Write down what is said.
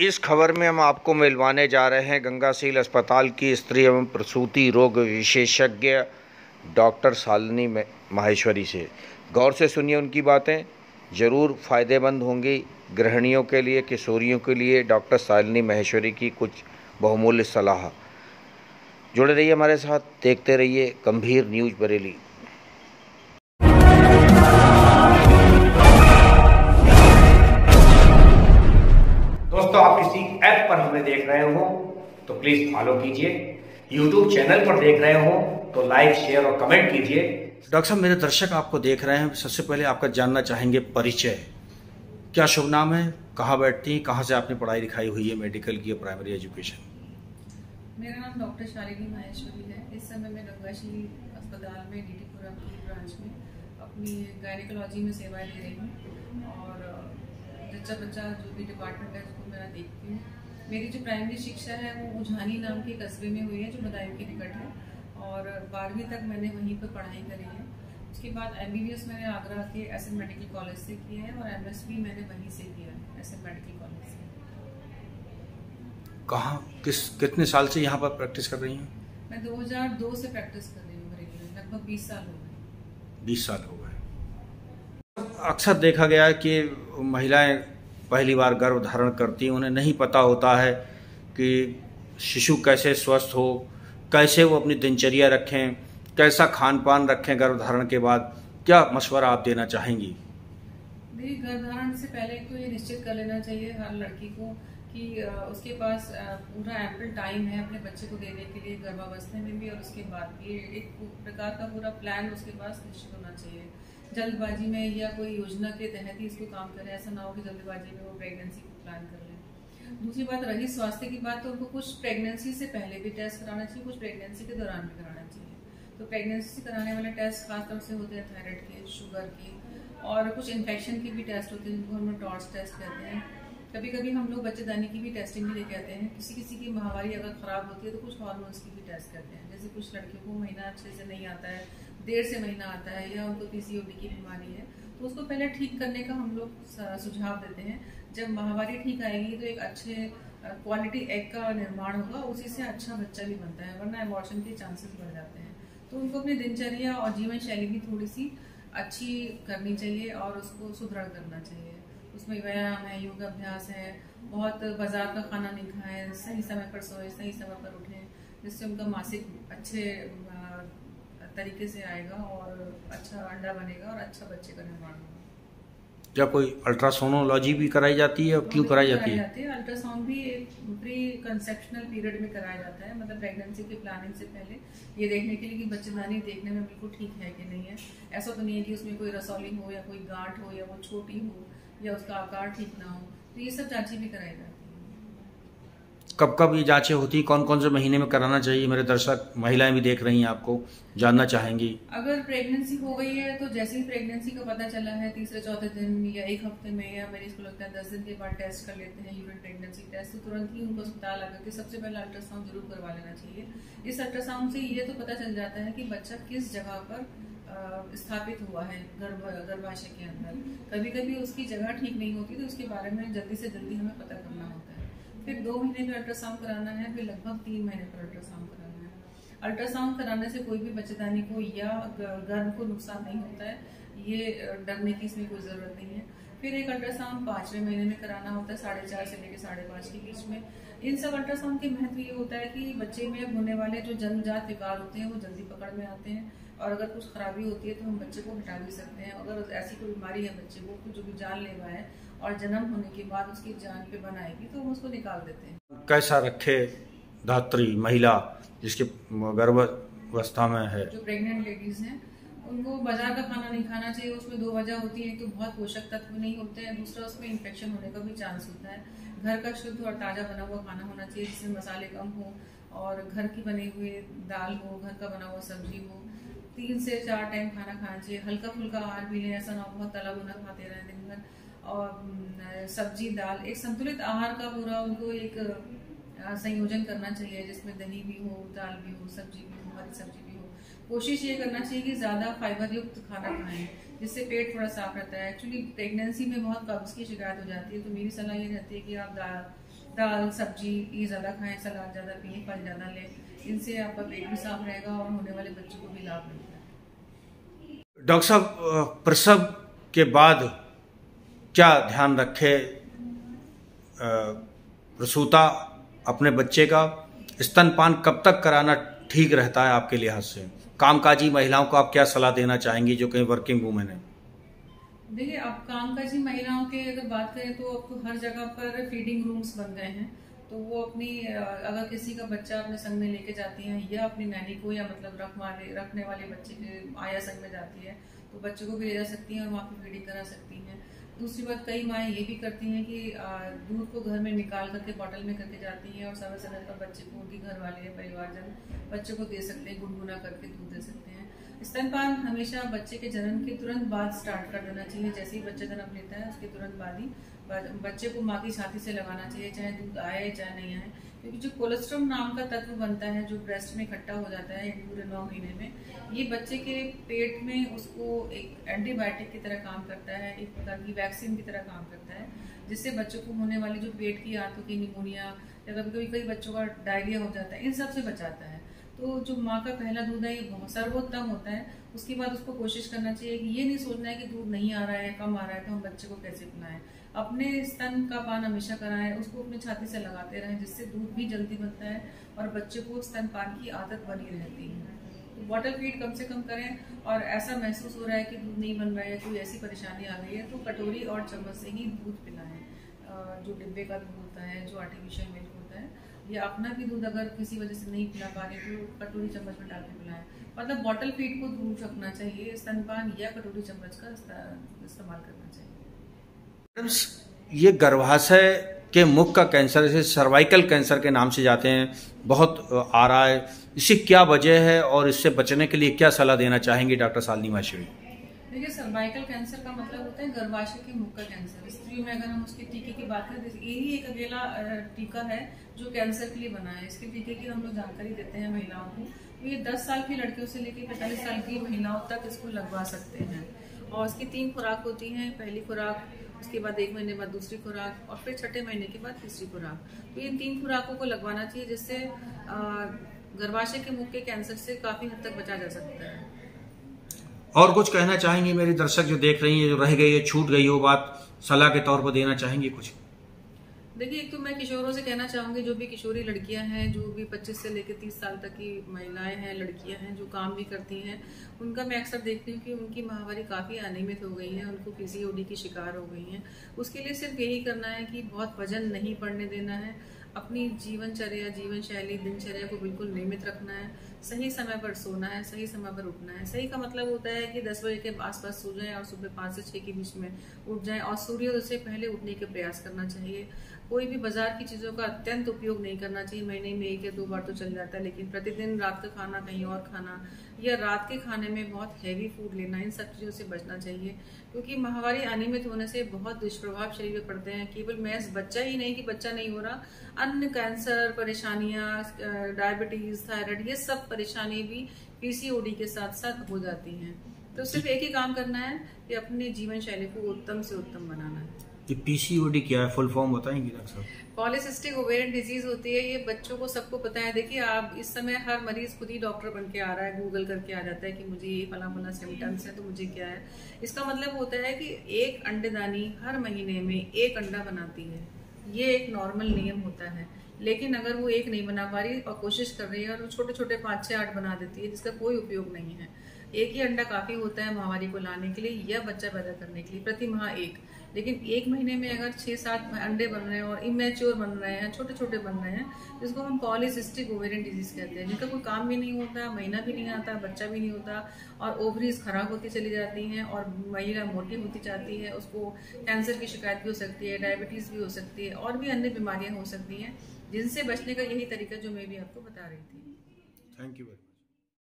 इस खबर में हम आपको मिलवाने जा रहे हैं गंगासील अस्पताल की स्त्री एवं प्रसूति रोग विशेषज्ञ डॉक्टर शालिनी माहेश्वरी से। गौर से सुनिए उनकी बातें, ज़रूर फ़ायदेमंद होंगी गृहिणियों के लिए, किशोरियों के लिए। डॉक्टर शालिनी माहेश्वरी की कुछ बहुमूल्य सलाह। जुड़े रहिए हमारे साथ, देखते रहिए गंभीर न्यूज़ बरेली। दोस्तों, आप किसी ऐप पर हमें देख रहे हो तो प्लीज फॉलो कीजिए। यूट्यूब चैनल पर देख रहे हो तो लाइक, शेयर और कमेंट कीजिए। डॉक्टर साहब, मेरे दर्शक आपको देख रहे हैं, सबसे पहले आपका जानना चाहेंगे परिचय। क्या शुभ नाम है, कहाँ बैठती हैं, कहाँ से आपने पढ़ाई लिखाई हुई है, मेडिकल की या प्राइमरी एजुकेशन? मेरा नाम डॉक्टर शालिनी माहेश्वरी है। इस समय मैं गंगासील अस्पताल में डीटीपुरम की ब्रांच में अपनी गायनिकोलॉजी में सेवाएं दे रही हूँ और जच्चा बच्चा जो भी डिपार्टमेंट है उसको मैं देखती हूँ। मेरी जो प्राइमरी शिक्षा है वो उझानी नाम के कस्बे में हुई है जो बदायूं के निकट है, और 12वीं तक मैंने वहीं पर पढ़ाई करी है। उसके बाद MBBS मैंने आगरा के SM मेडिकल कॉलेज से किया है और MS भी मैंने वहीं से किया है, SM मेडिकल कॉलेज से। कहाँ, कितने साल से यहाँ पर प्रैक्टिस कर रही हैं? मैं 2002 से प्रैक्टिस कर रही हूँ, लगभग 20 साल हो गए। 20 साल हो गए। अक्सर देखा गया है कि महिलाएं पहली बार गर्भ धारण करती हैं, उन्हें नहीं पता होता है कि शिशु कैसे स्वस्थ हो, कैसे वो अपनी दिनचर्या रखें, कैसा खान पान रखें गर्भ धारण के बाद। क्या मशवरा आप देना चाहेंगी? देखिए, गर्भधारण से पहले तो ये निश्चित कर लेना चाहिए हर लड़की को कि उसके पास पूरा एम्पल टाइम है अपने बच्चे को देने के लिए, गर्भावस्था में भी और उसके बाद भी। एक प्रकार का पूरा प्लान उसके पास निश्चित होना चाहिए। जल्दबाजी में या कोई योजना के तहत ही इसको काम करें, ऐसा ना हो कि जल्दबाजी में वो प्रेगनेंसी को प्लान कर लें। दूसरी बात रही स्वास्थ्य की बात, तो उनको कुछ प्रेगनेंसी से पहले भी टेस्ट कराना चाहिए, कुछ प्रेगनेंसी के दौरान भी कराना चाहिए। तो प्रेगनेंसी से कराने वाले टेस्ट खासतौर से होते हैं थायराइड के, शुगर के, और कुछ इन्फेक्शन के भी टेस्ट होते हैं जिनको हम टॉर्च टेस्ट कहते हैं। कभी कभी हम लोग बच्चेदानी की भी टेस्टिंग भी लेके आते हैं। किसी किसी की महावारी अगर खराब होती है तो कुछ हार्मोन्स की भी टेस्ट करते हैं। जैसे कुछ लड़कियों को महीना अच्छे से नहीं आता है, देर से महीना आता है, या उनको PCOD की बीमारी है, तो उसको पहले ठीक करने का हम लोग सुझाव देते हैं। जब महावारी ठीक आएगी तो एक अच्छे क्वालिटी एग का निर्माण होगा, उसी से अच्छा बच्चा भी बनता है, वरना एबॉर्शन के चांसेस बढ़ जाते हैं। तो उनको अपनी दिनचर्या और जीवन शैली भी थोड़ी सी अच्छी करनी चाहिए और उसको सुदृढ़ करना चाहिए। उसमें व्यायाम है, योगाभ्यास है, बहुत बाजार का खाना नहीं खाएं, सही समय पर सोएं, सही समय पर उठें, जिससे उनका मासिक अच्छे तरीके से आएगा और अच्छा अंडा बनेगा और अच्छा बच्चे का निर्माण होगा। क्या कोई अल्ट्रासोनोलॉजी भी कराई जाती है और क्यों कराई जाती है? अल्ट्रासाउंड भी एक प्री कंसेप्शनल पीरियड में कराया जाता है, मतलब प्रेगनेंसी की प्लानिंग से पहले, ये देखने के लिए कि बच्चेदानी देखने में बिल्कुल ठीक है कि नहीं है। ऐसा तो नहीं है कि उसमें कोई रसौली हो या कोई गांठ हो या वो छोटी हो या उसका आकार ठीक ना हो, तो ये सब जांचें भी कराई जाती है। कब कब ये जांचें होती हैं, कौन कौन से महीने में कराना चाहिए? मेरे दर्शक महिलाएं भी देख रही हैं, आपको जानना चाहेंगी। अगर प्रेगनेंसी हो गई है तो जैसे ही प्रेगनेंसी का पता चला है, तीसरे चौथे दिन या एक हफ्ते में, या मेरी इसको लगता है 10 दिन के बाद टेस्ट कर लेते हैं, यूरिन प्रेगनेंसी टेस्ट, तो तुरंत ही उनको अस्पताल आकर के सबसे पहले अल्ट्रासाउंड जरूर करवा लेना चाहिए। इस अल्ट्रासाउंड से ये तो पता चल जाता है कि बच्चा किस जगह पर स्थापित हुआ है गर्भाशय के अंदर। कभी कभी उसकी जगह ठीक नहीं होती तो उसके बारे में जल्दी से जल्दी हमें पता करना होता है। फिर 2 महीने में अल्ट्रासाउंड कराना है, फिर लगभग 3 महीने पर अल्ट्रासाउंड कराना है। अल्ट्रासाउंड कराने से कोई भी बच्चेदानी को या गर्भ को नुकसान नहीं होता है, ये डरने की इसमें कोई जरूरत नहीं है। फिर एक अल्ट्रासाउंड 5वें महीने में कराना होता है, 4.5 से लेकर 5.5 के बीच में। इन सब अल्ट्रासाउंड के महत्व ये होता है कि बच्चे में होने वाले जो जन्मजात विकार होते हैं वो जल्दी पकड़ में आते हैं, और अगर कुछ खराबी होती है तो हम बच्चे को हटा भी सकते हैं। अगर ऐसी कोई बीमारी है बच्चे को जो भी जानलेवा है और जन्म होने के बाद उसकी जान पे बन आएगी तो हम उसको निकाल देते हैं। कैसा रखे धात्री महिला जिसके गर्भावस्था में है? जो प्रेग्नेंट लेडीज हैं उनको बाजार का खाना नहीं खाना चाहिए। उसमें 2 वजह होती है कि बहुत पोषक तत्व नहीं होते हैं, दूसरा उसमें इन्फेक्शन होने का भी चांस होता है। घर का शुद्ध और ताज़ा बना हुआ खाना होना चाहिए जिसमें मसाले कम हो और घर की बनी हुई दाल हो, घर का बना हुआ सब्जी हो। 3 से 4 टाइम खाना खाना चाहिए। हल्का फुल्का आहार भी लें, ऐसा ना हो बहुत तला भुना खाते रहें दिन भर। और सब्जी दाल, एक संतुलित आहार का पूरा उनको एक संयोजन करना चाहिए जिसमें दही भी हो, दाल भी हो, सब्जी भी हो, हरी सब्जी भी हो। कोशिश ये करना चाहिए कि ज़्यादा फाइबर युक्त खाना खाएं जिससे पेट थोड़ा साफ रहता है। एक्चुअली प्रेगनेंसी में बहुत कब्ज की शिकायत हो जाती है, तो मेरी सलाह ये रहती है कि आप दाल सब्जी ये ज़्यादा खाएं, सलाद ज़्यादा पिए, फल ज़्यादा लें। इनसे आपका पेट भी साफ रहेगा और होने वाले बच्चों को भी लाभ मिलता है। डॉक्टर साहब, प्रसव के बाद क्या ध्यान रखे प्रसूता अपने बच्चे का? स्तनपान कब तक कराना ठीक रहता है आपके लिहाज से? कामकाजी महिलाओं को आप क्या सलाह देना चाहेंगी जो कहीं वर्किंग वूमेन है? देखिए, आप कामकाजी महिलाओं की अगर बात करें तो अब तो हर जगह पर फीडिंग रूम्स बन गए हैं। तो वो अपनी अगर किसी का बच्चा अपने संग में लेके जाती हैं या अपनी नैनी को या मतलब रखने वाले बच्चे के आया संग में जाती है तो बच्चे को भी ले जा सकती हैं और वहाँ पे फीडिंग करा सकती हैं। दूसरी बात, कई माएँ ये भी करती हैं कि दूध को घर में निकाल करके बॉटल में करके जाती हैं और समय समय पर बच्चे को, उनके घर वाले या परिवारजन बच्चे को दे सकते हैं, गुनगुना करके दूध दे सकते हैं। स्तनपान हमेशा बच्चे के जन्म के तुरंत बाद स्टार्ट कर देना चाहिए। जैसे ही बच्चा जन्म लेता है उसके तुरंत बाद ही बच्चे को माँ की छाती से लगाना चाहिए, चाहे दूध आए चाहे नहीं आए, क्योंकि जो कोलेस्ट्रॉल नाम का तत्व बनता है जो ब्रेस्ट में इकट्ठा हो जाता है पूरे 9 महीने में, ये बच्चे के पेट में उसको एक एंटीबायोटिक की तरह काम करता है, एक प्रकार की वैक्सीन की तरह काम करता है, जिससे बच्चों को होने वाली जो पेट की आंतों की निमोनिया या कभी कभी बच्चों का डायरिया हो जाता है, इन सब से बचाता है। तो जो माँ का पहला दूध है ये बहुत सर्वोत्तम होता है। उसके बाद उसको कोशिश करना चाहिए कि ये नहीं सोचना है कि दूध नहीं आ रहा है, कम आ रहा है तो हम बच्चे को कैसे पिलाएं। अपने स्तन का पान हमेशा कराएं, उसको अपनी छाती से लगाते रहें, जिससे दूध भी जल्दी बनता है और बच्चे को स्तनपान की आदत बनी रहती है। तो बॉटल फीड कम से कम करें, और ऐसा महसूस हो रहा है कि दूध नहीं बन रहा है, कोई ऐसी परेशानी आ गई है तो कटोरी और चम्मच से ही दूध पिलाएं। जो डिब्बे का दूध होता है, जो आर्टिफिशियल मिल्क होता है, या अपना भी दूध अगर किसी वजह से नहीं पिला पा रहे तो कटोरी चम्मच में डाल के पिलाएं। मतलब बॉटल फीड को दूर रखना चाहिए, स्तनपान या कटोरी चम्मच का इस्तेमाल करना चाहिए। ये गर्भाशय के मुख का कैंसर, इसे सर्वाइकल कैंसर के नाम से जाते हैं, बहुत आ रहा है, इसकी क्या वजह है और इससे बचने के लिए क्या सलाह देना चाहेंगी डॉक्टर शालिनी माहेश्वरी? देखिए, सर्वाइकल कैंसर का मतलब होता है गर्भाशय के मुख का कैंसर। स्त्रियों में अगर हम उसके टीके की बात करें तो यही एक अकेला टीका है जो कैंसर के लिए बना है। इसके टीके की हम लोग जानकारी देते हैं महिलाओं को। तो ये 10 साल की लड़कियों से लेकर 45 साल की महिलाओं तक इसको लगवा सकते हैं। और इसकी 3 खुराक होती हैं। पहली खुराक, उसके बाद 1 महीने बाद दूसरी खुराक, और फिर 6ठे महीने के बाद तीसरी खुराक। तो इन 3 खुराकों को लगवाना चाहिए, जिससे गर्भाशय के मुख के कैंसर से काफी हद तक बचा जा सकता है। और कुछ कहना चाहेंगी मेरी दर्शक जो देख रही हैं, जो रह गई है, छूट गई हो बात, सलाह के तौर पर देना चाहेंगी कुछ? देखिए, एक तो मैं किशोरों से कहना चाहूंगी, जो भी किशोरी लड़कियां हैं, जो भी 25 से लेकर 30 साल तक की महिलाएं हैं, लड़कियां हैं जो काम भी करती हैं, उनका मैं अक्सर देखती हूँ कि उनकी माहवारी काफ़ी अनियमित हो गई है, उनको पीसीओडी की शिकार हो गई हैं। उसके लिए सिर्फ यही करना है कि बहुत वजन नहीं बढ़ने देना है, अपनी जीवनचर्या, जीवन शैली, दिनचर्या को बिल्कुल नियमित रखना है, सही समय पर सोना है, सही समय पर उठना है। सही का मतलब होता है कि 10 बजे के आसपास सो जाएं और सुबह 5 से 6 के बीच में उठ जाएं, और सूर्योदय से पहले उठने के प्रयास करना चाहिए। कोई भी बाजार की चीज़ों का अत्यंत उपयोग नहीं करना चाहिए। महीने में 1 या 2 बार तो चल जाता है, लेकिन प्रतिदिन रात का खाना कहीं और खाना या रात के खाने में बहुत हैवी फूड लेना, इन सब चीज़ों से बचना चाहिए। क्योंकि माहवारी अनियमित होने से बहुत दुष्प्रभाव शरीर पर पड़ते हैं। केवल महज बच्चा ही नहीं कि बच्चा नहीं हो रहा, अन्य कैंसर परेशानियां, डायबिटीज, थायराइड, ये सब परेशानी भी पीसीओडी के साथ साथ हो जाती हैं। तो सिर्फ एक ही काम करना है कि अपनी जीवन शैली को उत्तम से उत्तम बनाना है। ये पीसीओडी क्या है, फुल फॉर्म बताएंगे डॉक्टर साहब? पॉलीसिस्टिक ओवेरियन डिजीज होती है। ये बच्चों को सबको पता है। देखिए, आप इस समय हर मरीज खुद ही डॉक्टर बन के आ रहा है, गूगल करके आ जाता है कि मुझे ये फला सिम्टम्स है तो मुझे क्या है। इसका मतलब होता है कि एक अंडेदानी हर महीने में 1 अंडा बनाती है। ये एक नॉर्मल नियम होता है। लेकिन अगर वो 1 नहीं बना पा रही और कोशिश कर रही है और वो छोटे छोटे 5, 6, 8 बना देती है, जिसका कोई उपयोग नहीं है। 1 ही अंडा काफी होता है माहवारी को लाने के लिए या बच्चा पैदा करने के लिए, प्रति माह 1। लेकिन 1 महीने में अगर 6-7 अंडे बन रहे हैं और इमेच्योर बन रहे हैं, छोटे छोटे बन रहे हैं, जिसको हम पॉलीसिस्टिक ओवेरियन डिजीज कहते हैं, जिनका कोई काम भी नहीं होता, महीना भी नहीं आता, बच्चा भी नहीं होता, और ओवरीज खराब होती चली जाती हैं और महिला मोटी होती जाती है। उसको कैंसर की शिकायत भी हो सकती है, डायबिटीज भी हो सकती है, और भी अन्य बीमारियां हो सकती हैं, जिनसे बचने का यही तरीका जो मैं भी आपको बता रही थी। Thank you.